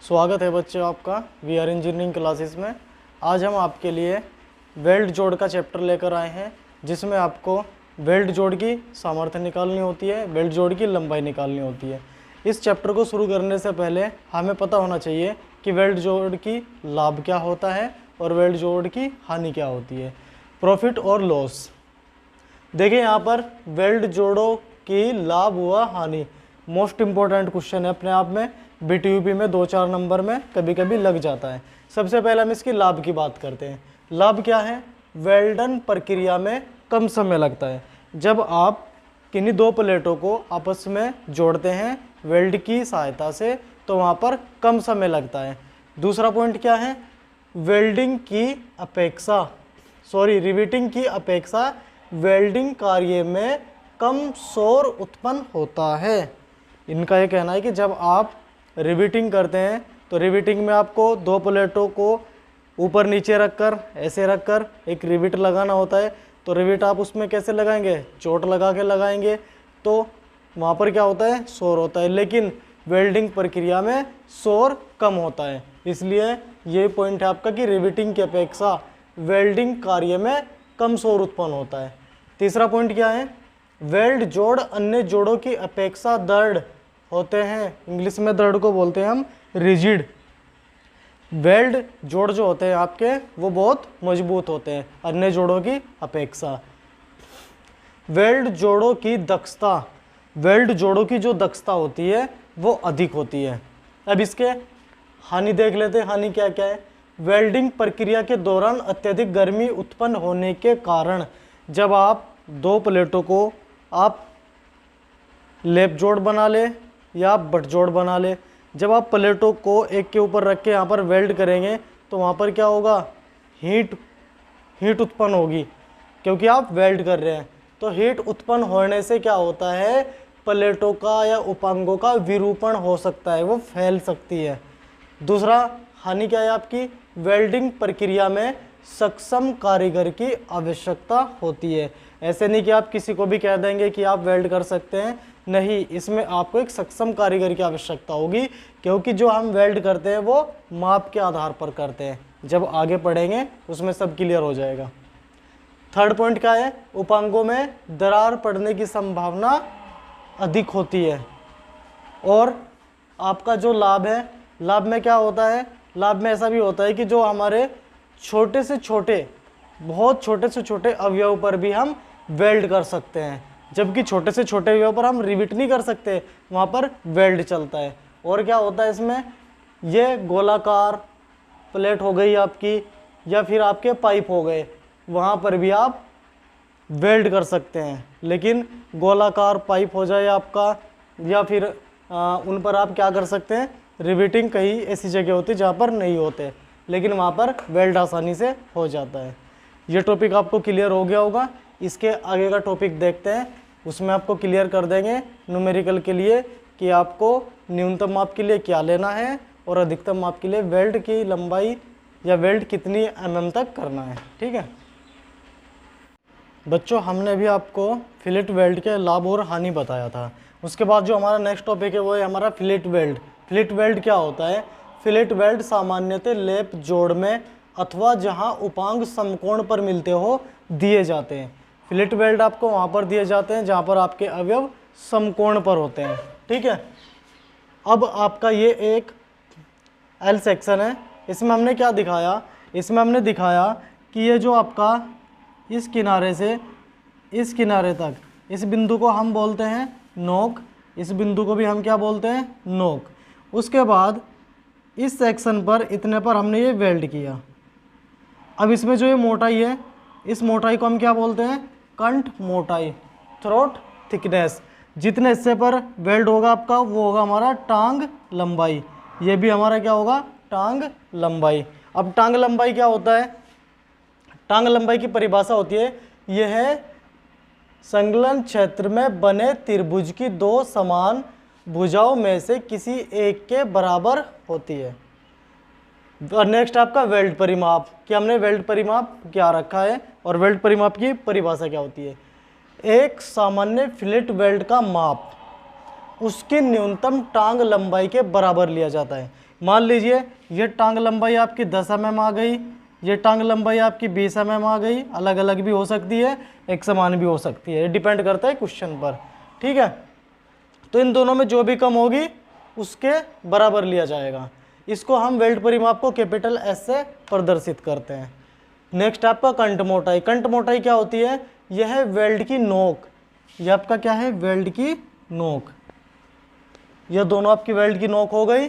स्वागत है बच्चों आपका वी आर इंजीनियरिंग क्लासेस में। आज हम आपके लिए वेल्ड जोड़ का चैप्टर लेकर आए हैं, जिसमें आपको वेल्ड जोड़ की सामर्थ्य निकालनी होती है, वेल्ड जोड़ की लंबाई निकालनी होती है। इस चैप्टर को शुरू करने से पहले हमें पता होना चाहिए कि वेल्ड जोड़ की लाभ क्या होता है और वेल्ड जोड़ की हानि क्या होती है। प्रॉफिट और लॉस। देखिए यहाँ पर वेल्ड जोड़ों की लाभ व हानि मोस्ट इम्पोर्टेंट क्वेश्चन है अपने आप में। बीटीयूपी में 2-4 नंबर में कभी कभी लग जाता है। सबसे पहले हम इसकी लाभ की बात करते हैं। लाभ क्या है? वेल्डन प्रक्रिया में कम समय लगता है। जब आप किन्हीं दो प्लेटों को आपस में जोड़ते हैं वेल्ड की सहायता से, तो वहाँ पर कम समय लगता है। दूसरा पॉइंट क्या है? रिवेटिंग की अपेक्षा वेल्डिंग कार्य में कम शोर उत्पन्न होता है। इनका ये कहना है कि जब आप रिवेटिंग करते हैं तो रिवेटिंग में आपको दो प्लेटों को ऊपर नीचे रखकर ऐसे रखकर एक रिवेट लगाना होता है। तो रिवेट आप उसमें कैसे लगाएंगे? चोट लगा के लगाएंगे, तो वहाँ पर क्या होता है? शोर होता है। लेकिन वेल्डिंग प्रक्रिया में शोर कम होता है। इसलिए ये पॉइंट है आपका कि रिवेटिंग की अपेक्षा वेल्डिंग कार्य में कम शोर उत्पन्न होता है। तीसरा पॉइंट क्या है? वेल्ड जोड़ अन्य जोड़ों की अपेक्षा दृढ़ होते हैं। इंग्लिश में दृढ़ को बोलते हैं हम रिजिड। वेल्ड जोड़ जो होते हैं आपके वो बहुत मजबूत होते हैं अन्य जोड़ों की अपेक्षा। वेल्ड जोड़ों की दक्षता, वेल्ड जोड़ों की जो दक्षता होती है वो अधिक होती है। अब इसके हानि देख लेते हैं। हानि क्या क्या है? वेल्डिंग प्रक्रिया के दौरान अत्यधिक गर्मी उत्पन्न होने के कारण जब आप दो प्लेटों को आप लेप जोड़ बना ले या बट जोड़ बना ले, जब आप प्लेटों को एक के ऊपर रख के यहाँ पर वेल्ड करेंगे तो वहाँ पर क्या होगा? हीट उत्पन्न होगी, क्योंकि आप वेल्ड कर रहे हैं। तो हीट उत्पन्न होने से क्या होता है? प्लेटों का या उपांगों का विरूपण हो सकता है, वो फैल सकती है। दूसरा हानि क्या है आपकी? वेल्डिंग प्रक्रिया में सक्षम कारीगर की आवश्यकता होती है। ऐसे नहीं कि आप किसी को भी कह देंगे कि आप वेल्ड कर सकते हैं, नहीं, इसमें आपको एक सक्षम कारीगर की आवश्यकता होगी, क्योंकि जो हम वेल्ड करते हैं वो माप के आधार पर करते हैं। जब आगे पढ़ेंगे उसमें सब क्लियर हो जाएगा। थर्ड पॉइंट क्या है? उपांगों में दरार पड़ने की संभावना अधिक होती है। और आपका जो लाभ है, लाभ में क्या होता है? लाभ में ऐसा भी होता है कि जो हमारे छोटे से छोटे, बहुत छोटे से छोटे अवयव पर भी हम वेल्ड कर सकते हैं, जबकि छोटे से छोटे अवयव पर हम रिवेट नहीं कर सकते, वहाँ पर वेल्ड चलता है। और क्या होता है इसमें? ये गोलाकार प्लेट हो गई आपकी या फिर आपके पाइप हो गए, वहाँ पर भी आप वेल्ड कर सकते हैं। लेकिन गोलाकार पाइप हो जाए आपका या फिर उन पर आप क्या कर सकते हैं? रिवेटिंग कहीं ऐसी जगह होती है जहाँ पर नहीं होते, लेकिन वहाँ पर वेल्ड आसानी से हो जाता है। ये टॉपिक आपको क्लियर हो गया होगा। इसके आगे का टॉपिक देखते हैं, उसमें आपको क्लियर कर देंगे न्यूमेरिकल के लिए कि आपको न्यूनतम माप के लिए क्या लेना है और अधिकतम माप के लिए वेल्ड की लंबाई या वेल्ड कितनी mm तक करना है। ठीक है बच्चों, हमने भी आपको फिलेट वेल्ड के लाभ और हानि बताया था। उसके बाद जो हमारा नेक्स्ट टॉपिक है वो है हमारा फिलेट वेल्ड। फिलेट वेल्ड क्या होता है? फिलेट वेल्ड सामान्यतः लेप जोड़ में अथवा जहां उपांग समकोण पर मिलते हो दिए जाते हैं। फिलेट वेल्ड आपको वहां पर दिए जाते हैं जहां पर आपके अवयव समकोण पर होते हैं। ठीक है, अब आपका ये एक एल सेक्शन है। इसमें हमने क्या दिखाया? इसमें हमने दिखाया कि ये जो आपका इस किनारे से इस किनारे तक, इस बिंदु को हम बोलते हैं नोक, इस बिंदु को भी हम क्या बोलते हैं? नोक। उसके बाद इस सेक्शन पर इतने पर हमने ये वेल्ड किया। अब इसमें जो ये मोटाई है, इस मोटाई को हम क्या बोलते हैं? कंठ मोटाई, थ्रोट थिकनेस। जितने हिस्से पर वेल्ड होगा आपका वो होगा हमारा टांग लंबाई। ये भी हमारा क्या होगा? टांग लंबाई। अब टांग लंबाई क्या होता है? टांग लंबाई की परिभाषा होती है, यह है संलग्न क्षेत्र में बने त्रिभुज की दो समान भुजाओं में से किसी एक के बराबर होती है। और नेक्स्ट आपका वेल्ड परिमाप, कि हमने वेल्ड परिमाप क्या रखा है और वेल्ड परिमाप की परिभाषा क्या होती है? एक सामान्य फिलेट वेल्ड का माप उसकी न्यूनतम टांग लंबाई के बराबर लिया जाता है। मान लीजिए ये टांग लंबाई आपकी 10 mm आ गई, ये टांग लंबाई आपकी 20 mm आ गई, अलग अलग भी हो सकती है, एक समान भी हो सकती है, डिपेंड करता है क्वेश्चन पर। ठीक है, तो इन दोनों में जो भी कम होगी उसके बराबर लिया जाएगा। इसको हम वेल्ड परिमाप को कैपिटल एस से प्रदर्शित करते हैं। नेक्स्ट आपका कंठ मोटाई। कंठ मोटाई क्या होती है? यह है वेल्ड की नोक, यह आपका क्या है? वेल्ड की नोक। यह दोनों आपकी वेल्ड की नोक हो गई।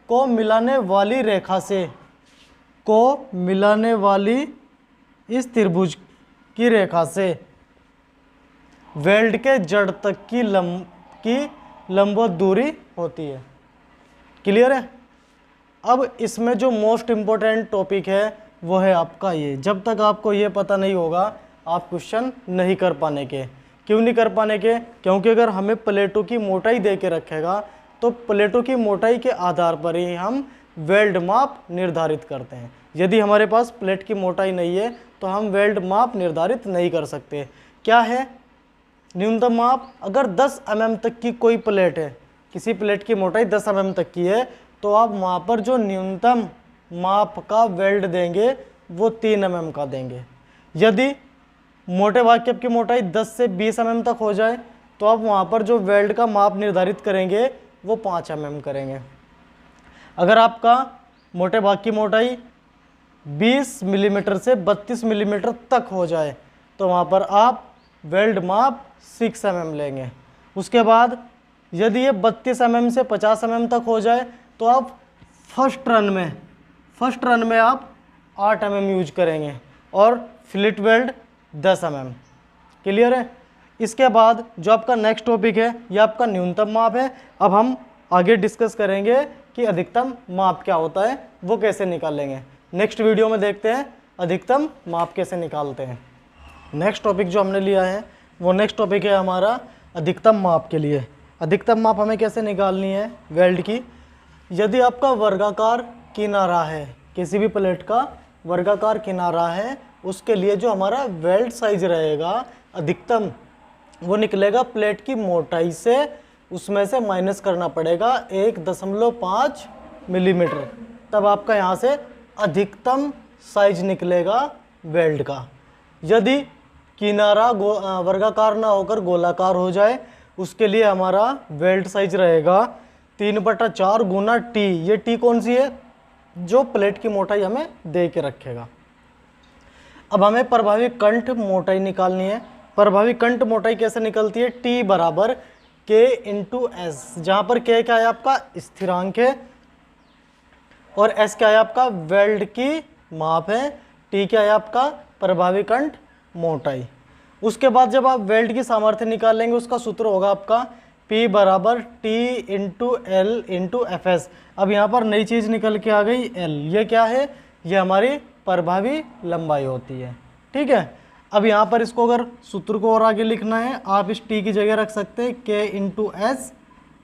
को मिलाने वाली रेखा से, को मिलाने वाली इस त्रिभुज की रेखा से वेल्ड के जड़ तक की लंबवत दूरी होती है। क्लियर है? अब इसमें जो मोस्ट इंपॉर्टेंट टॉपिक है वो है आपका ये। जब तक आपको ये पता नहीं होगा आप क्वेश्चन नहीं कर पाने के। क्यों नहीं कर पाने के? क्योंकि अगर हमें प्लेटों की मोटाई दे के रखेगा तो प्लेटों की मोटाई के आधार पर ही हम वेल्ड माप निर्धारित करते हैं। यदि हमारे पास प्लेट की मोटाई नहीं है तो हम वेल्ड माप निर्धारित नहीं कर सकते। क्या है न्यूनतम माप? अगर 10 mm तक की कोई प्लेट है, किसी प्लेट की मोटाई 10 mm तक की है, तो आप वहाँ पर जो न्यूनतम माप का वेल्ड देंगे वो 3 mm का देंगे। यदि मोटे भाग की आपकी मोटाई 10 से 20 mm तक हो जाए तो आप वहाँ पर जो वेल्ड का माप निर्धारित करेंगे वो 5 mm करेंगे। अगर आपका मोटे भाग की मोटाई 20 मिलीमीटर से 32 मिलीमीटर तक हो जाए तो वहाँ पर आप वेल्ड माप 6 mm लेंगे। उसके बाद यदि ये 32 mm से 50 mm तक हो जाए तो आप फर्स्ट रन में आप 8 mm यूज करेंगे और फिलेट वेल्ड 10 mm। क्लियर है? इसके बाद जो आपका नेक्स्ट टॉपिक है ये आपका न्यूनतम माप है। अब हम आगे डिस्कस करेंगे कि अधिकतम माप क्या होता है, वो कैसे निकालेंगे। नेक्स्ट वीडियो में देखते हैं अधिकतम माप कैसे निकालते हैं। नेक्स्ट टॉपिक जो हमने लिया है वो नेक्स्ट टॉपिक है हमारा अधिकतम माप के लिए। अधिकतम माप हमें कैसे निकालनी है वेल्ड की? यदि आपका वर्गाकार किनारा है, किसी भी प्लेट का वर्गाकार किनारा है, उसके लिए जो हमारा वेल्ड साइज रहेगा अधिकतम वो निकलेगा प्लेट की मोटाई से, उसमें से माइनस करना पड़ेगा 1.5 मिलीमीटर, तब आपका यहाँ से अधिकतम साइज निकलेगा वेल्ड का। यदि किनारा वर्गाकार ना होकर गोलाकार हो जाए उसके लिए हमारा वेल्ड साइज रहेगा 3/4 गुना टी। ये टी कौन सी है? जो प्लेट की मोटाई हमें दे के रखेगा। अब हमें प्रभावी कंठ मोटाई निकालनी है। प्रभावी कंठ मोटाई कैसे निकलती है? टी बराबर के इंटू एस, जहाँ पर के क्या है आपका स्थिरांक है और एस क्या है आपका वेल्ड की माप है, टी क्या है आपका प्रभावी कंठ मोटाई। उसके बाद जब आप वेल्ड की सामर्थ्य निकालेंगे उसका सूत्र होगा आपका P बराबर T into L into F S. अब यहाँ पर नई चीज़ निकल के आ गई L। ये क्या है? ये हमारी प्रभावी लंबाई होती है। ठीक है, अब यहाँ पर इसको अगर सूत्र को और आगे लिखना है आप इस T की जगह रख सकते हैं K into S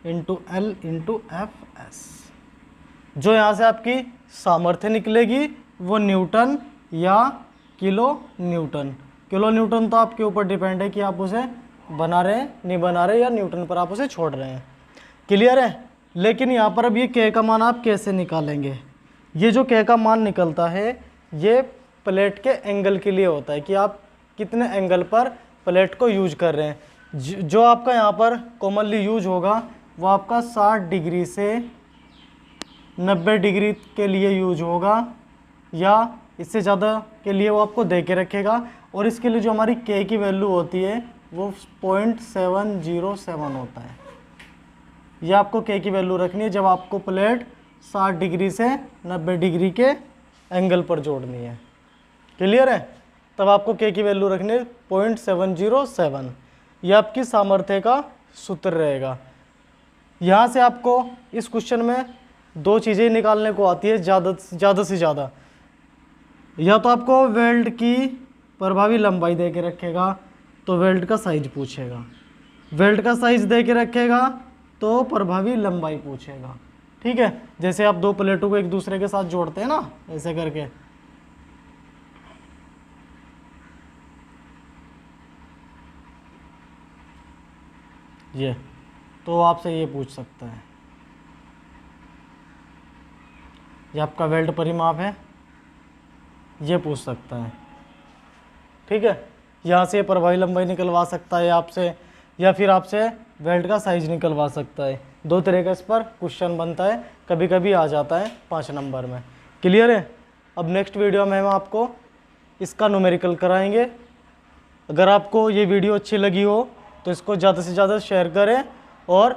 into L into F S. जो यहाँ से आपकी सामर्थ्य निकलेगी वो न्यूटन या किलो न्यूटन। किलो न्यूटन तो आपके ऊपर डिपेंड है कि आप उसे बना रहे हैं नहीं बना रहे, या न्यूटन पर आप उसे छोड़ रहे हैं। क्लियर है? लेकिन यहाँ पर अब ये के का मान आप कैसे निकालेंगे? ये जो के का मान निकलता है ये प्लेट के एंगल के लिए होता है कि आप कितने एंगल पर प्लेट को यूज कर रहे हैं। जो आपका यहाँ पर कॉमनली यूज होगा वो आपका 60 डिग्री से 90 डिग्री के लिए यूज होगा, या इससे ज़्यादा के लिए वो आपको दे के रखेगा। और इसके लिए जो हमारी के की वैल्यू होती है वो 0.707 होता है। ये आपको के की वैल्यू रखनी है जब आपको प्लेट 60 डिग्री से 90 डिग्री के एंगल पर जोड़नी है। क्लियर है? तब आपको के की वैल्यू रखनी है 0.707। ये आपकी सामर्थ्य का सूत्र रहेगा। यहाँ से आपको इस क्वेश्चन में दो चीज़ें निकालने को आती है ज़्यादा से ज़्यादा। या तो आपको वेल्ड की प्रभावी लंबाई दे के रखेगा तो वेल्ड का साइज पूछेगा, वेल्ड का साइज दे के रखेगा तो प्रभावी लंबाई पूछेगा। ठीक है, जैसे आप दो प्लेटों को एक दूसरे के साथ जोड़ते हैं ना, ऐसे करके। ये तो आपसे ये पूछ सकता है। ये आपका वेल्ड परिमाप है, ये पूछ सकता है। ठीक है, यहाँ से प्रभावी लंबाई निकलवा सकता है आपसे, या फिर आपसे वेल्ड का साइज निकलवा सकता है। दो तरह का इस पर क्वेश्चन बनता है, कभी कभी आ जाता है 5 नंबर में। क्लियर है? अब नेक्स्ट वीडियो में हम आपको इसका न्यूमेरिकल कराएंगे। अगर आपको ये वीडियो अच्छी लगी हो तो इसको ज़्यादा से ज़्यादा शेयर करें और